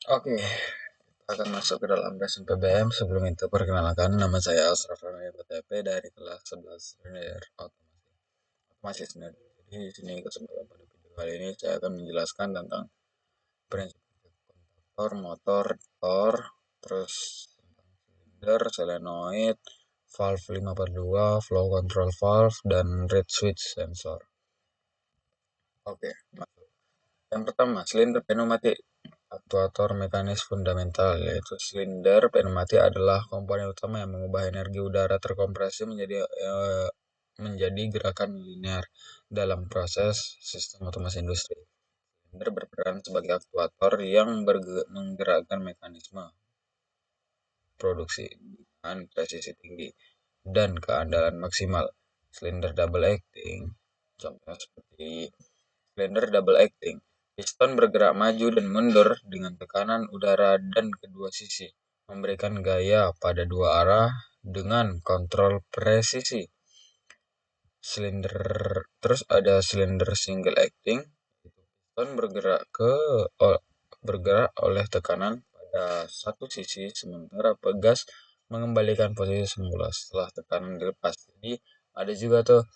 Oke, kita akan masuk ke dalam lesson PBM. Sebelum itu perkenalkan, nama saya Asraf Rami PTP dari kelas 11 Linear Otomasi sendiri. Jadi di sini kesempatan pada video kali ini saya akan menjelaskan tentang prinsip kontaktor, motor, tor, terus tentang silinder, solenoid, valve 5/2, flow control valve, dan reed switch sensor. Oke, masuk. Yang pertama, silinder pneumatik. Aktuator mekanis fundamental, yaitu silinder pneumatik adalah komponen utama yang mengubah energi udara terkompresi menjadi gerakan linear dalam proses sistem otomasi industri. Silinder berperan sebagai aktuator yang menggerakkan mekanisme produksi dengan presisi tinggi dan keandalan maksimal. Silinder double acting, contohnya seperti silinder double acting. Piston bergerak maju dan mundur dengan tekanan udara dan kedua sisi, memberikan gaya pada dua arah dengan kontrol presisi. Silinder terus ada silinder single acting. Piston bergerak oleh tekanan pada satu sisi, sementara pegas mengembalikan posisi semula setelah tekanan dilepas. Jadi ada juga tuh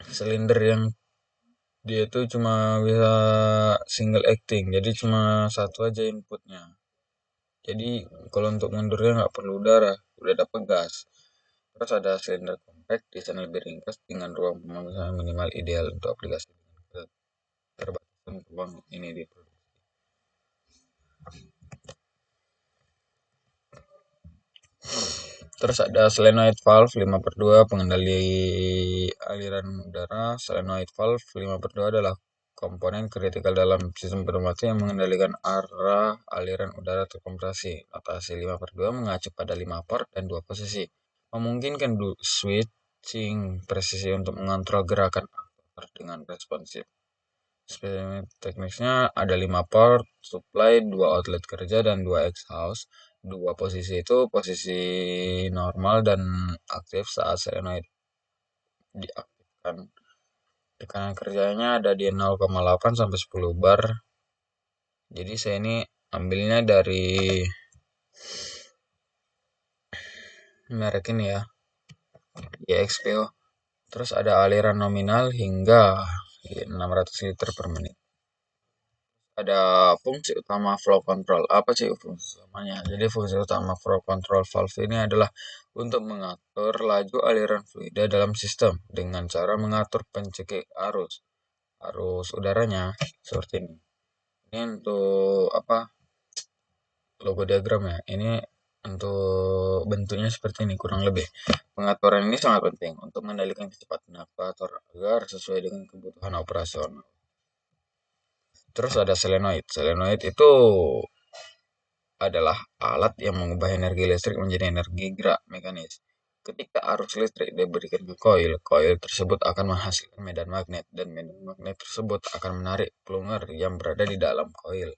silinder yang dia tuh cuma bisa single acting, jadi cuma satu aja inputnya. Jadi kalau untuk mundurnya nggak perlu udara, udah ada pegas. Terus ada silinder compact, desain lebih ringkas dengan ruang pemangkasan minimal ideal untuk aplikasi terbatasan ruang ini diproduksi. Terus ada solenoid valve 5/2 pengendali aliran udara. Solenoid valve 5/2 adalah komponen kritikal dalam sistem pneumatik yang mengendalikan arah aliran udara terkompresi. Notasi 5/2 mengacu pada 5 port dan 2 posisi, memungkinkan switching presisi untuk mengontrol gerakan aktor dengan responsif. Spesimen teknisnya ada 5 port, supply, 2 outlet kerja, dan 2 exhaust. 2 posisi itu posisi normal dan aktif saat solenoid diaktifkan. Tekanan kerjanya ada di 0,8 sampai 10 bar. Jadi saya ini ambilnya dari merek ini ya, YXPO. Terus ada aliran nominal hingga 600 liter per menit. Ada fungsi utama flow control. Apa sih fungsi utamanya? Jadi fungsi utama flow control valve ini adalah untuk mengatur laju aliran fluida dalam sistem dengan cara mengatur pencekik arus udaranya seperti ini. Ini untuk apa? Logo diagram ya. Ini untuk bentuknya seperti ini kurang lebih. Pengaturan ini sangat penting untuk mengendalikan kecepatan aktuator agar sesuai dengan kebutuhan operasional. Terus ada solenoid. Solenoid itu adalah alat yang mengubah energi listrik menjadi energi gerak mekanis. Ketika arus listrik diberikan ke koil, koil tersebut akan menghasilkan medan magnet, dan medan magnet tersebut akan menarik plunger yang berada di dalam koil.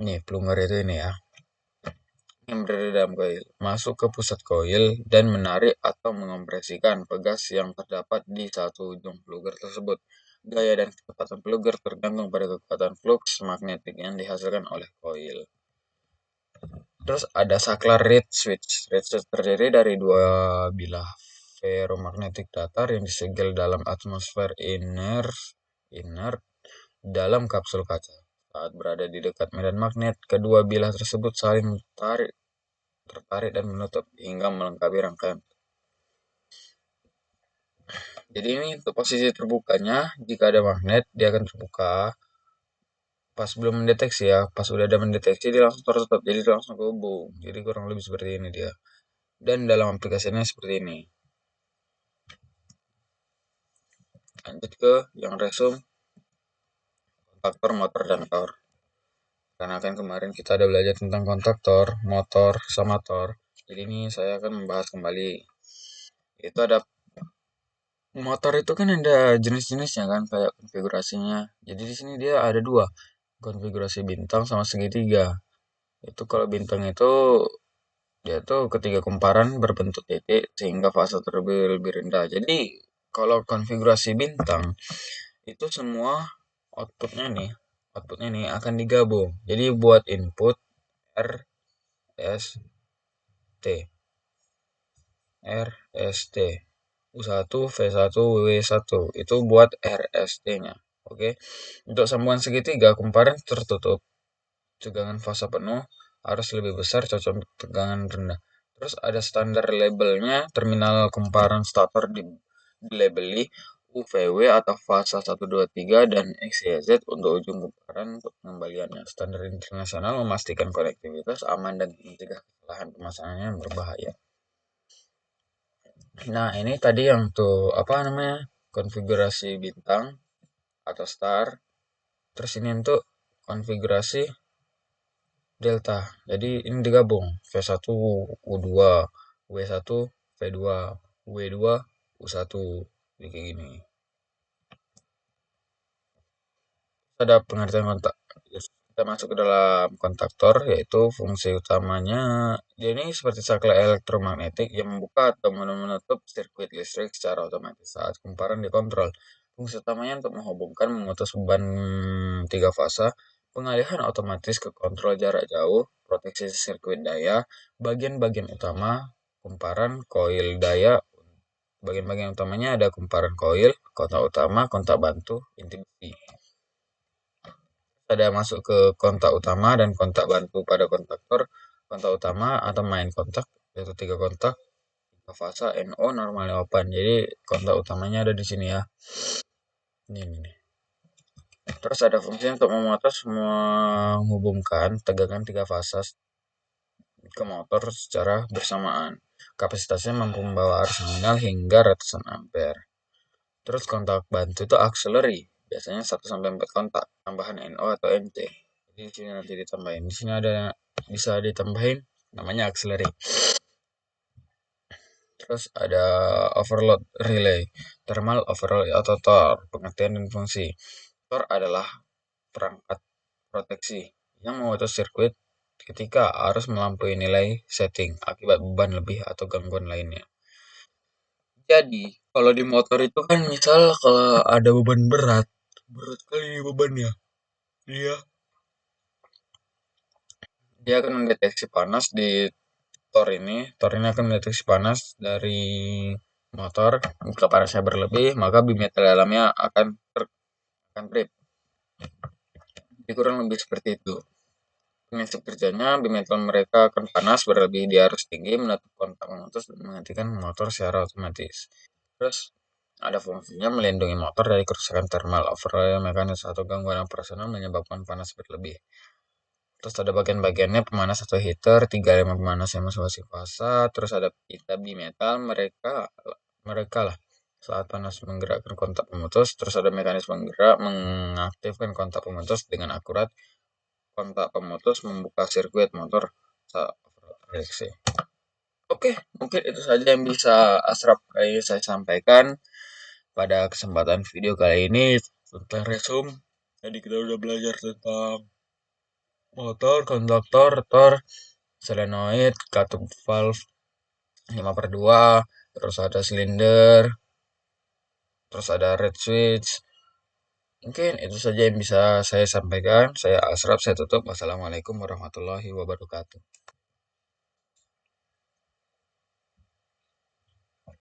Nih, plunger itu ini ya, yang berada di dalam koil, masuk ke pusat koil dan menarik atau mengompresikan pegas yang terdapat di satu ujung plunger tersebut. Gaya dan kecepatan plunger tergantung pada kekuatan flux magnetik yang dihasilkan oleh koil. Terus ada saklar reed switch. Reed switch terdiri dari dua bilah ferromagnetik datar yang disegel dalam atmosfer inert dalam kapsul kaca. Saat berada di dekat medan magnet, kedua bilah tersebut saling tertarik dan menutup hingga melengkapi rangkaian. Jadi ini untuk posisi terbukanya, jika ada magnet dia akan terbuka. Pas belum mendeteksi ya, pas udah ada mendeteksi dia langsung tertutup, jadi langsung kehubung. Jadi kurang lebih seperti ini dia. Dan dalam aplikasinya seperti ini. Lanjut ke yang resume kontaktor, motor, dan tor. Karena kan kemarin kita ada belajar tentang kontaktor, motor, sama tor. Jadi ini saya akan membahas kembali. Itu ada motor itu kan ada jenis-jenisnya kan, kayak konfigurasinya. Jadi di sini dia ada dua, konfigurasi bintang sama segitiga. Itu kalau bintang itu dia tuh ketiga kumparan berbentuk titik sehingga fase terlebih lebih rendah. Jadi kalau konfigurasi bintang itu semua outputnya nih, outputnya ini akan digabung. Jadi buat input R S T RST U1 V1 W1 itu buat RST-nya. Oke. Untuk sambungan segitiga kumparan tertutup, tegangan fasa penuh harus lebih besar cocok untuk tegangan rendah. Terus ada standar labelnya, terminal kumparan stator dilabeli UVW atau fasa 123 dan XYZ untuk ujung kumparan untuk pengembaliannya. Standar internasional memastikan konektivitas aman dan mencegah kesalahan pemasangannya yang berbahaya. Nah, ini tadi yang tuh apa namanya? Konfigurasi bintang atau star. Terus ini untuk konfigurasi delta. Jadi ini digabung V1 U2, W1 V2, W2 U1. Jadi kayak gini. Ada pengertian kontak. Kita masuk ke dalam kontaktor, yaitu fungsi utamanya dia ini seperti saklar elektromagnetik yang membuka atau menutup sirkuit listrik secara otomatis saat kumparan dikontrol. Fungsi utamanya untuk menghubungkan, memutus beban tiga fasa, pengalihan otomatis ke kontrol jarak jauh, proteksi sirkuit daya, bagian-bagian utama kumparan, koil daya. Bagian-bagian utamanya ada kumparan koil, kontak utama, kontak bantu, inti besi. Ada masuk ke kontak utama dan kontak bantu pada kontaktor. Kontak utama atau main kontak, yaitu tiga kontak, tiga fasa NO normalnya open. Jadi kontak utamanya ada di sini ya. Ini nih. Terus ada fungsi untuk memotong menghubungkan tegangan tiga fasa ke motor secara bersamaan. Kapasitasnya mampu membawa arus nominal hingga ratusan ampere. Terus kontak bantu itu auxiliary, biasanya 1 sampai 4 kontak, tambahan NO atau NC. Jadi di sini nanti ditambahin. Di sini ada bisa ditambahin namanya auxiliary. Terus ada overload relay, thermal overload atau TOR, pengertian dan fungsi. TOR adalah perangkat proteksi yang memutus sirkuit ketika arus melampaui nilai setting akibat beban lebih atau gangguan lainnya. Jadi, kalau di motor itu kan misal kalau ada beban berat, berat kali bebannya. Dia dia akan mendeteksi panas di tor ini. Tor ini akan mendeteksi panas dari motor. Jika panasnya berlebih, maka bimetal dalamnya akan trip. Jadi kurang lebih seperti itu. Prinsip kerjanya, bimetal mereka akan panas berlebih di arus tinggi, menutup kontak memutus dan menghentikan motor secara otomatis. Terus ada fungsinya melindungi motor dari kerusakan thermal overload mekanis atau gangguan operasional menyebabkan panas berlebih. Terus ada bagian-bagiannya pemanas atau heater, 3 elemen pemanas yang masing-masing fasa, terus ada pita bimetal mereka lah saat panas menggerakkan kontak pemutus, terus ada mekanisme penggerak mengaktifkan kontak pemutus dengan akurat. Kontak pemutus membuka sirkuit motor saat reaksi. Oke, mungkin itu saja yang bisa Asraf kali saya sampaikan pada kesempatan video kali ini tentang resum. Jadi kita udah belajar tentang motor, konduktor, rotor, solenoid, katup valve 5/2, terus ada silinder, terus ada red switch. Mungkin itu saja yang bisa saya sampaikan. Saya Asraf, saya tutup. Wassalamualaikum warahmatullahi wabarakatuh.